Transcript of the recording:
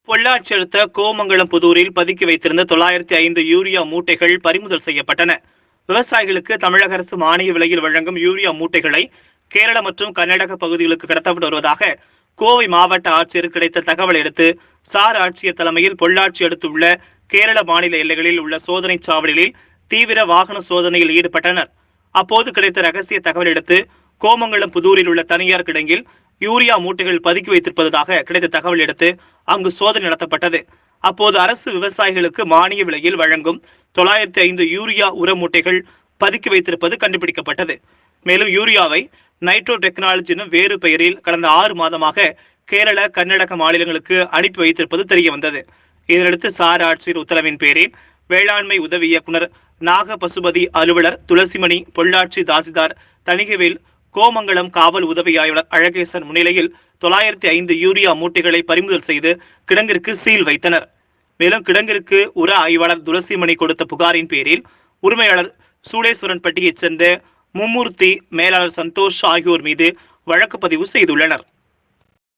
பொள்ளாச்சி அடுத்த கோமங்கலம் புதூரில் பதுக்கி வைத்திருந்த 905 யூரியா மூட்டைகள் பறிமுதல் செய்யப்பட்டன. விவசாயிகளுக்கு தமிழக அரசு மானிய விலையில் வழங்கும் யூரியா மூட்டைகளை கேரள மற்றும் கர்நாடக பகுதிகளுக்கு கடத்தப்பட்டு வருவதாக கோவை மாவட்ட ஆட்சியர் கிடைத்த தகவலை அடுத்து சார் ஆட்சியர் தலைமையில் பொள்ளாச்சி அடுத்துள்ள கேரள மாநில எல்லைகளில் உள்ள சோதனை சாவடிகளில் தீவிர வாகன சோதனையில் ஈடுபட்டனர். அப்போது கிடைத்த ரகசிய தகவல் அடுத்து கோமங்கலம் புதூரில் உள்ள தனியார் கிடங்கில் யூரியா மூட்டைகள் பதுக்கி வைத்திருப்பதாக கிடைத்த தகவல் அடுத்து அங்கு சோதனை நடத்தப்பட்டது. அப்போது அரசு விவசாயிகளுக்கு மானிய விலையில் வழங்கும் 905 யூரியா உர மூட்டைகள் பதுக்கி வைத்திருப்பது கண்டுபிடிக்கப்பட்டது. மேலும் யூரியாவை நைட்ரோ டெக்னாலஜி எனும் வேறு பெயரில் கடந்த 6 மாதமாக கேரள கர்நாடக மாநிலங்களுக்கு அனுப்பி வைத்திருப்பது தெரியவந்தது. இதனையடுத்து சார் ஆட்சியர் உத்தரவின் பேரில் வேளாண்மை உதவி இயக்குனர் நாக பசுபதி அலுவலர் துளசிமணி, பொள்ளாச்சி தாசில்தார் தணிகவேல், கோமங்கலம் காவல் உதவி ஆய்வாளர் அழகேசன் முன்னிலையில் 905 யூரியா மூட்டைகளை பறிமுதல் செய்து கிடங்கிற்கு சீல் வைத்தனர். மேலும் கிடங்கிற்கு உர ஆய்வாளர் துளசிமணி கொடுத்த புகாரின் பேரில் உரிமையாளர் சூளேஸ்வரன்பட்டியைச் சேர்ந்த மும்மூர்த்தி, மேலாளர் சந்தோஷ் ஆகியோர் மீது வழக்கு பதிவு செய்துள்ளனர்.